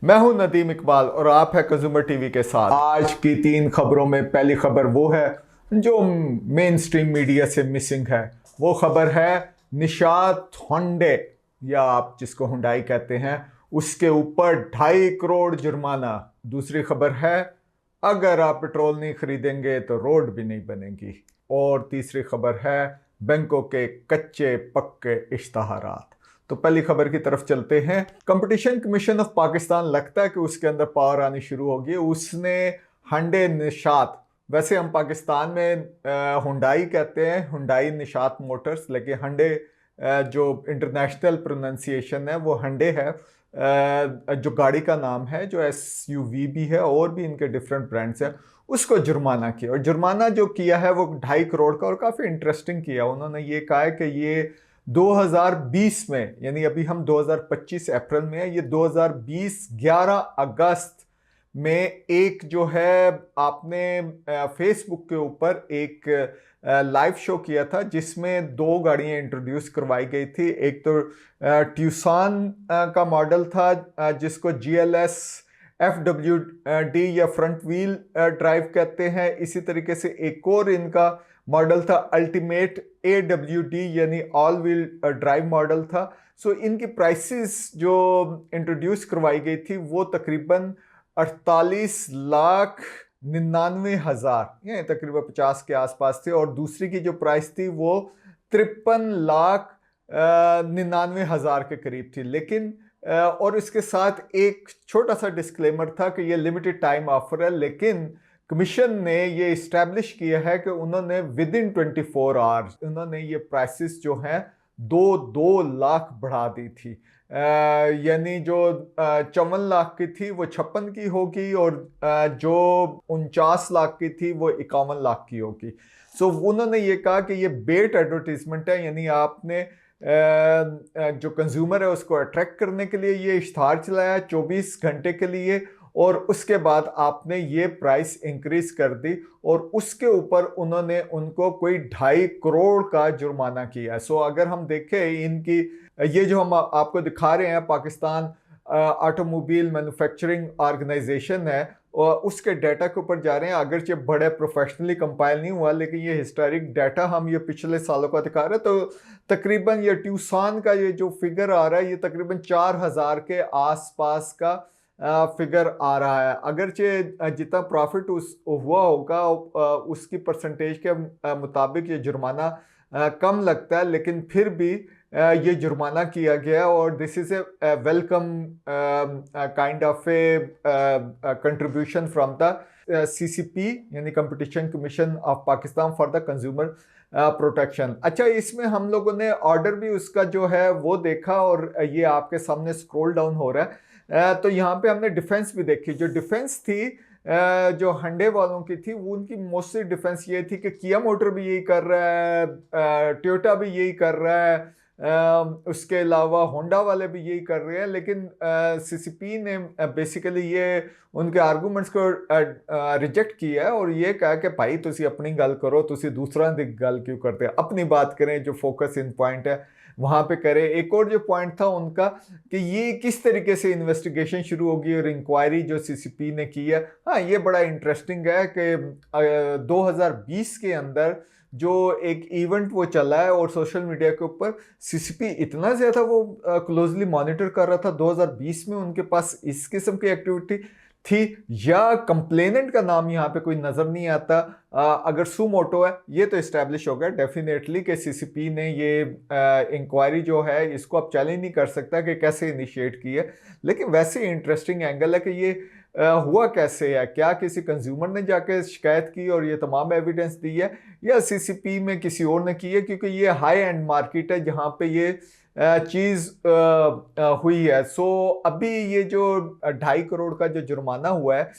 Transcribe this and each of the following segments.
मैं हूं नदीम इकबाल और आप है कंज्यूमर टीवी के साथ। आज की 3 खबरों में पहली खबर वो है जो मेन स्ट्रीम मीडिया से मिसिंग है। वो खबर है निशात होंडे, या आप जिसको हुंडई कहते हैं, उसके ऊपर 2.5 करोड़ जुर्माना। दूसरी खबर है अगर आप पेट्रोल नहीं खरीदेंगे तो रोड भी नहीं बनेगी। और तीसरी खबर है बैंकों के कच्चे पक्के इश्तहारात। तो पहली खबर की तरफ चलते हैं। कंपटीशन कमीशन ऑफ पाकिस्तान, लगता है कि उसके अंदर पावर आनी शुरू होगी। उसने हंडे निशात, वैसे हम पाकिस्तान में हुंडई कहते हैं, हुंडई निशात मोटर्स, लेकिन हंडे जो इंटरनेशनल प्रोनाउंसिएशन है वो हंडे है। जो गाड़ी का नाम है, जो एसयूवी भी है और भी इनके डिफरेंट ब्रांड्स हैं, उसको जुर्माना किया। और जुर्माना जो किया है वो 2.5 करोड़ का, और काफ़ी इंटरेस्टिंग किया। उन्होंने ये कहा है कि ये 2020 में, यानी अभी हम 2025 अप्रैल में है, ये 2020 11 अगस्त में एक जो है आपने फेसबुक के ऊपर एक लाइव शो किया था जिसमें 2 गाड़ियां इंट्रोड्यूस करवाई गई थी। एक तो ट्यूसान का मॉडल था जिसको GLS FWD या फ्रंट व्हील ड्राइव कहते हैं। इसी तरीके से एक और इनका मॉडल था अल्टीमेट AWD, यानी ऑल व्हील ड्राइव मॉडल था। सो इनकी प्राइसेस जो इंट्रोड्यूस करवाई गई थी वो तकरीबन 48,99,000, ये तकरीबन 50 के आसपास थे। और दूसरी की जो प्राइस थी वो 53,99,000 के करीब थी। लेकिन और इसके साथ एक छोटा सा डिस्क्लेमर था कि ये लिमिटेड टाइम ऑफर है, लेकिन कमीशन ने ये इस्टेब्लिश किया है कि उन्होंने विद इन 24 आवर्स उन्होंने ये प्राइसेस जो हैं 2 लाख बढ़ा दी थी। यानी जो 54 लाख की थी वो 56 की होगी, और जो 49 लाख की थी वो 51 लाख की होगी। सो उन्होंने ये कहा कि ये बेट एडवर्टीजमेंट है, यानी आपने जो कंज्यूमर है उसको अट्रैक्ट करने के लिए ये इश्तहार चलाया 24 घंटे के लिए, और उसके बाद आपने ये प्राइस इंक्रीज कर दी, और उसके ऊपर उन्होंने उनको कोई 2.5 करोड़ का जुर्माना किया। सो अगर हम देखें इनकी, ये जो हम आपको दिखा रहे हैं, पाकिस्तान ऑटोमोबाइल मैन्युफैक्चरिंग ऑर्गेनाइजेशन है, और उसके डाटा के ऊपर जा रहे हैं। अगरचे बड़े प्रोफेशनली कंपाइल नहीं हुआ, लेकिन ये हिस्टोरिक डाटा हम ये पिछले सालों का दिखा रहे हैं। तो तकरीबन ये ट्यूसान का ये जो फिगर आ रहा है, ये तकरीबन 4,000 के आसपास का फिगर आ रहा है। अगरचे जितना प्रॉफिट हुआ होगा उसकी परसेंटेज के मुताबिक ये जुर्माना कम लगता है, लेकिन फिर भी ये जुर्माना किया गया। और this is a welcome kind of A contribution from the CCP, यानी competition commission of Pakistan for the consumer protection. अच्छा, इसमें हम लोगों ने ऑर्डर भी उसका जो है वो देखा, और ये आपके सामने स्क्रॉल डाउन हो रहा है। तो यहाँ पे हमने डिफेंस भी देखी। जो डिफेंस थी जो हंडे वालों की थी, वो उनकी मोस्टली डिफेंस ये थी कि किया मोटर भी यही कर रहा है, टोयोटा भी यही कर रहा है, उसके अलावा होंडा वाले भी यही कर रहे हैं। लेकिन CCP ने बेसिकली ये उनके आर्गूमेंट्स को रिजेक्ट किया है, और ये कहा कि भाई तुसी अपनी गल करो, तुसी दूसरा दी गल क्यों करते हैं, अपनी बात करें, जो फोकस इन पॉइंट है वहां पे करें। एक और जो पॉइंट था उनका कि ये किस तरीके से इन्वेस्टिगेशन शुरू होगी और इंक्वायरी जो CCP ने की है। हाँ, ये बड़ा इंटरेस्टिंग है कि 2020 के अंदर जो एक इवेंट वो चला है, और सोशल मीडिया के ऊपर CCP इतना ज़्यादा वो क्लोजली मॉनिटर कर रहा था 2020 में, उनके पास इस किस्म की एक्टिविटी थी, या कंप्लेनेंट का नाम यहाँ पे कोई नज़र नहीं आता। अगर सुमोटो है, ये तो इस्टेब्लिश हो गया डेफिनेटली कि CCP ने ये इंक्वायरी जो है इसको अब चैलेंज नहीं कर सकता कि कैसे इनिशिएट की है। लेकिन वैसे इंटरेस्टिंग एंगल है कि ये हुआ कैसे है, क्या किसी कंज्यूमर ने जाके शिकायत की और ये तमाम एविडेंस दी है, या CCP में किसी और ने की है, क्योंकि ये हाई एंड मार्केट है जहाँ पे ये चीज़ हुई है। सो अभी ये जो 2.5 करोड़ का जो जुर्माना हुआ है,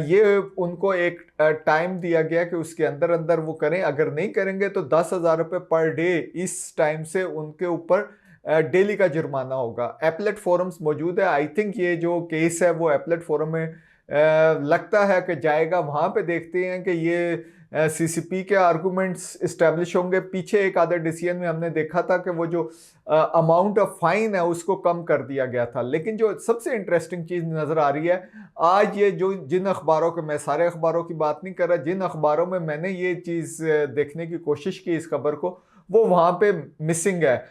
ये उनको एक टाइम दिया गया कि उसके अंदर अंदर वो करें। अगर नहीं करेंगे तो 10,000 रुपये पर डे इस टाइम से उनके ऊपर डेली का जुर्माना होगा। एपलेट फोरम्स मौजूद है। आई थिंक ये जो केस है वो एपलेट फोरम में लगता है कि जाएगा। वहाँ पे देखते हैं कि ये सीसीपी के आर्गूमेंट्स इस्टेब्लिश होंगे। पीछे एक आधे डिसीजन में हमने देखा था कि वो जो अमाउंट ऑफ फाइन है उसको कम कर दिया गया था। लेकिन जो सबसे इंटरेस्टिंग चीज़ नज़र आ रही है आज, ये जो जिन अखबारों के, मैं सारे अखबारों की बात नहीं कर रहा, जिन अखबारों में मैंने ये चीज़ देखने की कोशिश की इस खबर को, वो वहाँ पे मिसिंग है।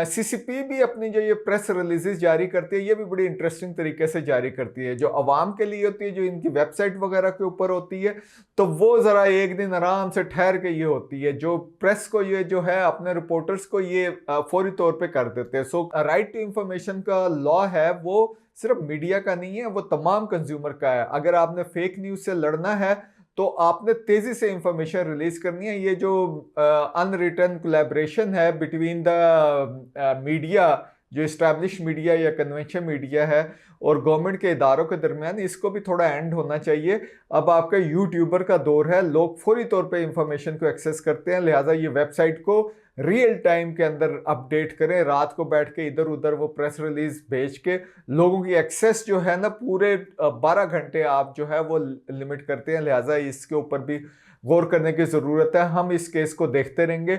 सीसीपी भी अपनी जो ये प्रेस रिलीजेस जारी करती है, ये भी बड़ी इंटरेस्टिंग तरीके से जारी करती है, जो अवाम के लिए होती है, जो इनकी वेबसाइट वगैरह के ऊपर होती है, तो वो ज़रा एक दिन आराम से ठहर के ये होती है। जो प्रेस को ये जो है अपने रिपोर्टर्स को ये फौरी तौर पे कर देते हैं। सो राइट टू इंफॉर्मेशन का लॉ है वो सिर्फ मीडिया का नहीं है, वो तमाम कंज्यूमर का है। अगर आपने फेक न्यूज़ से लड़ना है तो आपने तेजी से इंफॉर्मेशन रिलीज करनी है। ये जो अनरिटन कोलैबोरेशन है बिटवीन द मीडिया, जो इस्टेब्लिश मीडिया या कन्वेंशन मीडिया है, और गवर्नमेंट के इदारों के दरमियान, इसको भी थोड़ा एंड होना चाहिए। अब आपका यूट्यूबर का दौर है, लोग फौरी तौर पे इंफॉर्मेशन को एक्सेस करते हैं, लिहाजा ये वेबसाइट को रियल टाइम के अंदर अपडेट करें। रात को बैठ के इधर उधर वो प्रेस रिलीज भेज के लोगों की एक्सेस जो है ना पूरे 12 घंटे आप जो है वो लिमिट करते हैं। लिहाजा इसके ऊपर भी गौर करने की ज़रूरत है। हम इस केस को देखते रहेंगे।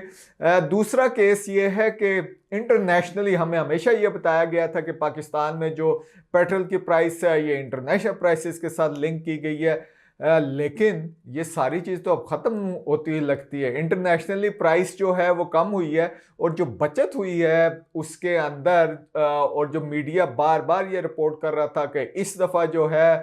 दूसरा केस ये है कि इंटरनेशनली हमें हमेशा ये बताया गया था कि पाकिस्तान में जो पेट्रोल की प्राइस है ये इंटरनेशनल प्राइसेस के साथ लिंक की गई है। लेकिन ये सारी चीज़ तो अब ख़त्म होती हुई लगती है। इंटरनेशनली प्राइस जो है वो कम हुई है, और जो बचत हुई है उसके अंदर और जो मीडिया बार बार ये रिपोर्ट कर रहा था कि इस दफ़ा जो है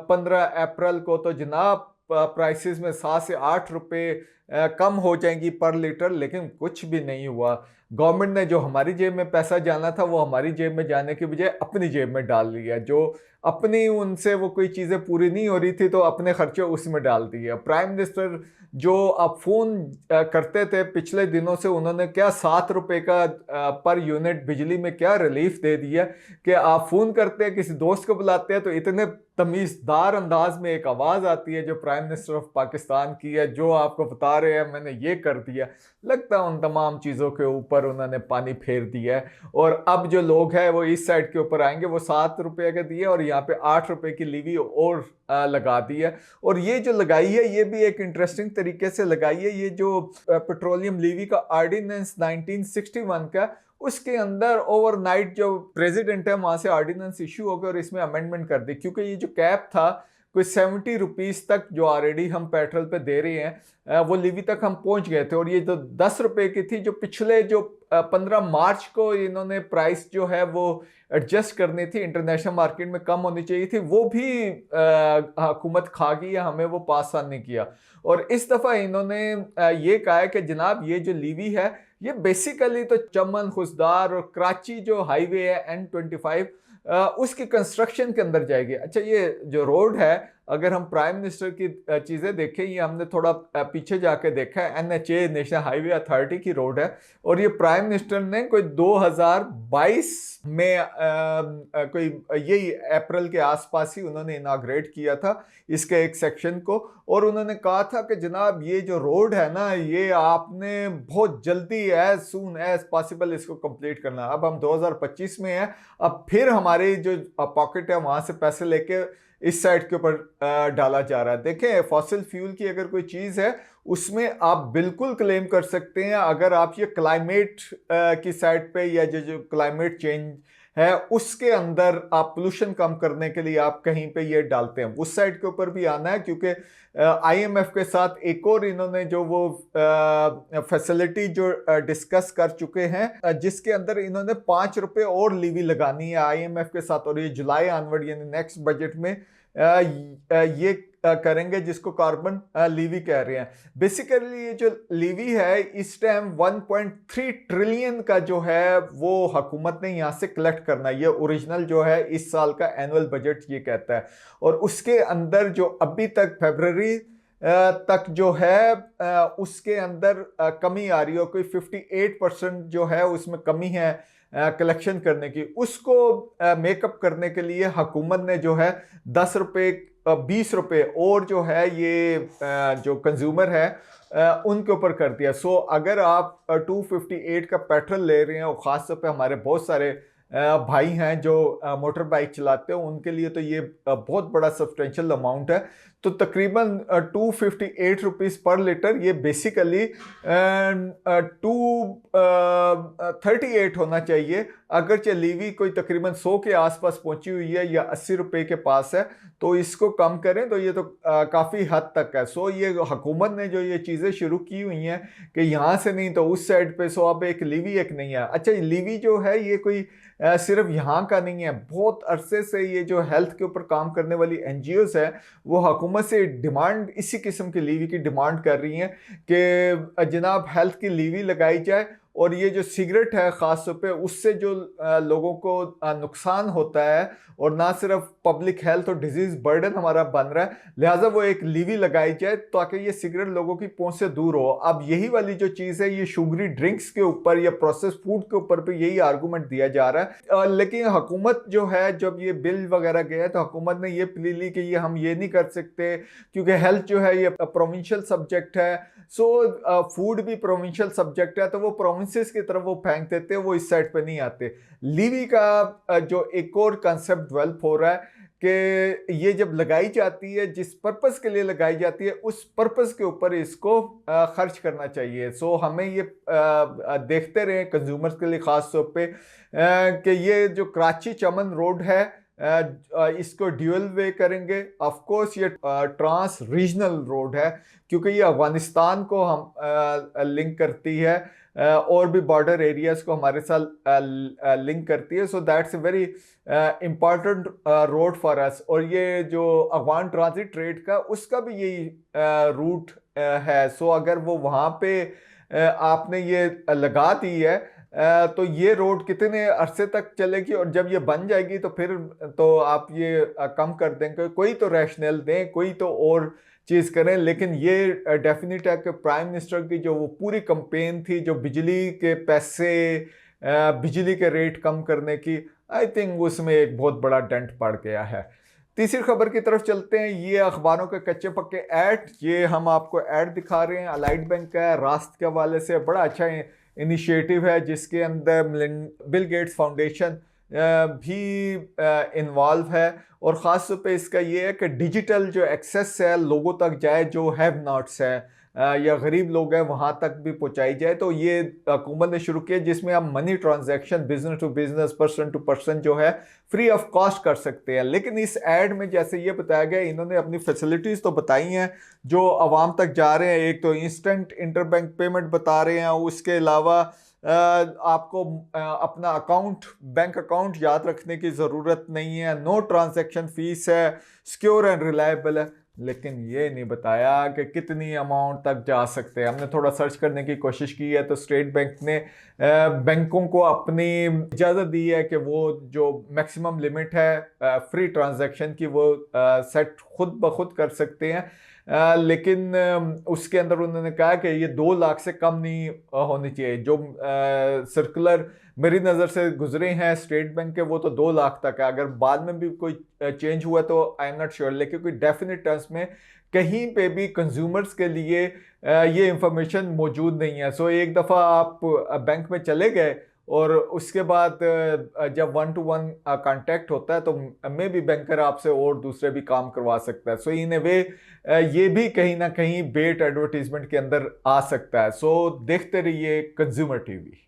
15 अप्रैल को तो जनाब प्राइसेस में 7 से 8 रुपए कम हो जाएंगी पर लीटर, लेकिन कुछ भी नहीं हुआ। गवर्नमेंट ने जो हमारी जेब में पैसा जाना था वो हमारी जेब में जाने के बजाय अपनी जेब में डाल लिया। जो अपनी उनसे वो कोई चीज़ें पूरी नहीं हो रही थी तो अपने खर्चे उसमें डाल दिए। प्राइम मिनिस्टर जो आप फ़ोन करते थे पिछले दिनों से, उन्होंने क्या 7 रुपये का पर यूनिट बिजली में क्या रिलीफ दे दिया कि आप फ़ोन करते हैं, किसी दोस्त को बुलाते हैं तो इतने तमीज़दार अंदाज में एक आवाज़ आती है जो प्राइम मिनिस्टर ऑफ पाकिस्तान की है, जो आपको बता रहे हैं मैंने ये कर दिया। लगता है उन तमाम चीज़ों के ऊपर उन्होंने पानी फेर दिया है। और अब जो लोग हैं वो इस साइड के ऊपर आएंगे, वो 7 रुपये का दिए और यहाँ पे 8 रुपये की लीवी और लगा दी है। और ये जो लगाई है ये भी एक इंटरेस्टिंग तरीके से लगाई है। ये जो पेट्रोलियम लीवी का ऑर्डिनेंस 1961 का, उसके अंदर ओवरनाइट जो प्रेसिडेंट है वहां से ऑर्डिनेंस इशू हो गया और इसमें अमेंडमेंट कर दी, क्योंकि ये जो कैप था कोई 70 रुपीज़ तक जो ऑलरेडी हम पेट्रोल पे दे रहे हैं वो लीवी तक हम पहुंच गए थे। और ये जो 10 रुपये की थी जो पिछले जो 15 मार्च को इन्होंने प्राइस जो है वो एडजस्ट करनी थी, इंटरनेशनल मार्केट में कम होनी चाहिए थी, वो भी हुकूमत खा गई है, हमें वो पास ऑन नहीं किया। और इस दफ़ा इन्होंने ये कहा है कि जनाब ये जो लीवी है ये बेसिकली तो चमन, खुशदार और कराची जो हाईवे है N25 उसकी कंस्ट्रक्शन के अंदर जाएगी। अच्छा, ये जो रोड है अगर हम प्राइम मिनिस्टर की चीज़ें देखें, ये हमने थोड़ा पीछे जाके देखा है, NHA नेशनल हाईवे अथॉरिटी की रोड है, और ये प्राइम मिनिस्टर ने कोई 2022 में कोई यही अप्रैल के आसपास ही उन्होंने इनाग्रेट किया था इसके एक सेक्शन को। और उन्होंने कहा था कि जनाब ये जो रोड है ना ये आपने बहुत जल्दी एज सून एज पॉसिबल इसको कंप्लीट करना। अब हम 2025 में हैं, अब फिर हमारी जो पॉकेट है वहाँ से पैसे लेके इस साइड के ऊपर डाला जा रहा है। देखें, फॉसिल फ्यूल की अगर कोई चीज़ है उसमें आप बिल्कुल क्लेम कर सकते हैं अगर आप ये क्लाइमेट की साइड पे या जो क्लाइमेट चेंज है उसके अंदर आप पोल्यूशन कम करने के लिए आप कहीं पे ये डालते हैं, उस साइड के ऊपर भी आना है। क्योंकि IMF के साथ एक और इन्होंने जो वो फैसिलिटी जो डिस्कस कर चुके हैं जिसके अंदर इन्होंने 5 रुपये और लीवी लगानी है IMF के साथ, और ये जुलाई ऑनवर्ड यानी नेक्स्ट बजट में ये करेंगे जिसको कार्बन लीवी कह रहे हैं। बेसिकली ये जो लीवी है इस टाइम 1.3 ट्रिलियन का जो है वो हुकूमत ने यहाँ से कलेक्ट करना है। ये ओरिजिनल जो है इस साल का एनुअल बजट ये कहता है, और उसके अंदर जो अभी तक फरवरी तक जो है उसके अंदर कमी आ रही है, कोई 58% जो है उसमें कमी है कलेक्शन करने की। उसको मेकअप करने के लिए हुकूमत ने जो है 10 रुपये 20 रुपये और जो है ये जो कंज्यूमर है उनके ऊपर कर दिया। सो अगर आप 258 का पेट्रोल ले रहे हैं और ख़ास तौर पे हमारे बहुत सारे भाई हैं जो मोटर बाइक चलाते हैं, उनके लिए तो ये बहुत बड़ा सब्सटेंशियल अमाउंट है। तो तकरीबन 258 रुपीज़ पर लीटर, ये बेसिकली 238 होना चाहिए। अगरचे लीवी कोई तकरीबन 100 के आसपास पहुंची हुई है या 80 रुपए के पास है, तो इसको कम करें तो ये तो काफ़ी हद तक है। सो ये हुकूमत ने जो ये चीज़ें शुरू की हुई हैं कि यहाँ से नहीं तो उस साइड पे, सो अब एक लीवी एक नहीं है। अच्छा, लीवी जो है ये कोई सिर्फ यहाँ का नहीं है, बहुत अरसे से ये जो हेल्थ के ऊपर काम करने वाली एनजीओज है वो हुकूमत से डिमांड, इसी किस्म की लीवी की डिमांड कर रही हैं कि जनाब हेल्थ की लीवी लगाई जाए। और ये जो सिगरेट है ख़ास तौर पे, उससे जो लोगों को नुकसान होता है और ना सिर्फ पब्लिक हेल्थ और डिजीज़ बर्डन हमारा बन रहा है, लिहाजा वो एक लीवी लगाई जाए ताकि ये सिगरेट लोगों की पहुंच से दूर हो। अब यही वाली जो चीज़ है ये शुगरी ड्रिंक्स के ऊपर या प्रोसेस फूड के ऊपर भी यही आर्गूमेंट दिया जा रहा है। लेकिन हुकूमत जो है, जब ये बिल वगैरह गया तो हुकूमत ने ये प्ली ली कि ये हम ये नहीं कर सकते क्योंकि हेल्थ जो है ये प्रोविंशियल सब्जेक्ट है। सो फूड भी प्रोविंशियल सब्जेक्ट है, तो वो प्रोविंसेस की तरफ वो फेंक देते हैं, वो इस साइड पे नहीं आते। लीवी का जो एक और कंसेप्ट डेवलप हो रहा है कि ये जब लगाई जाती है, जिस पर्पस के लिए लगाई जाती है उस पर्पस के ऊपर इसको खर्च करना चाहिए। सो हमें ये देखते रहे कंज्यूमर्स के लिए ख़ास तौर पे कि ये जो कराची चमन रोड है इसको ड्यूअल वे करेंगे। ऑफ कोर्स ये ट्रांस रीजनल रोड है क्योंकि ये अफगानिस्तान को हम लिंक करती है और भी बॉर्डर एरियाज को हमारे साथ लिंक करती है। So that's a very important road for us. और ये जो अफगान ट्रांजिट ट्रेड का उसका भी यही रूट है। सो अगर वो वहाँ पे आपने ये लगा दी है तो ये रोड कितने अरसे तक चलेगी, और जब ये बन जाएगी तो फिर तो आप ये कम कर देंगे। कोई तो रैशनल दें, कोई तो और चीज़ करें। लेकिन ये डेफिनेट है कि प्राइम मिनिस्टर की जो वो पूरी कंपेन थी, जो बिजली के पैसे, बिजली के रेट कम करने की, आई थिंक उसमें एक बहुत बड़ा डेंट पड़ गया है। तीसरी खबर की तरफ चलते हैं। ये अखबारों के कच्चे पक्के ऐड, ये हम आपको ऐड दिखा रहे हैं। अलाइड बैंक का है, रास्त के हवाले से बड़ा अच्छा इनिशिएटिव है जिसके अंदर बिल गेट्स फाउंडेशन भी इन्वॉल्व है। और ख़ास तौर पे इसका ये है कि डिजिटल जो एक्सेस है लोगों तक जाए, जो हैव नॉट्स है या गरीब लोग हैं वहाँ तक भी पहुँचाई जाए। तो ये हुकूमत ने शुरू किया जिसमें आप money transaction business to business, person to person जो है फ्री ऑफ कॉस्ट कर सकते हैं। लेकिन इस ऐड में जैसे ये बताया गया, इन्होंने अपनी फैसिलिटीज़ तो बताई हैं जो आवाम तक जा रहे हैं। एक तो इंस्टेंट इंटरबैंक पेमेंट बता रहे हैं, उसके अलावा आपको अपना अकाउंट, बैंक अकाउंट याद रखने की ज़रूरत नहीं है, नो ट्रांजैक्शन फीस है, सिक्योर एंड रिलायबल है। लेकिन ये नहीं बताया कि कितनी अमाउंट तक जा सकते हैं। हमने थोड़ा सर्च करने की कोशिश की है तो स्टेट बैंक ने बैंकों को अपनी इजाज़त दी है कि वो जो मैक्सिमम लिमिट है फ्री ट्रांजैक्शन की वो सेट खुद ब खुद कर सकते हैं। लेकिन उसके अंदर उन्होंने कहा कि ये 2 लाख से कम नहीं होनी चाहिए। जो सर्कुलर मेरी नज़र से गुजरे हैं स्टेट बैंक के वो तो 2 लाख तक है। अगर बाद में भी कोई चेंज हुआ तो आई एम नॉट श्योर, लेकिन कोई डेफिनेट टर्म्स में कहीं पे भी कंज्यूमर्स के लिए ये इंफॉर्मेशन मौजूद नहीं है। सो एक दफ़ा आप बैंक में चले गए और उसके बाद जब 1-to-1 कांटेक्ट होता है तो मे बी बैंकर आपसे और दूसरे भी काम करवा सकता है। सो इन ए वे ये भी कहीं ना कहीं बेट एडवर्टीजमेंट के अंदर आ सकता है। सो देखते रहिए कंज्यूमर टीवी।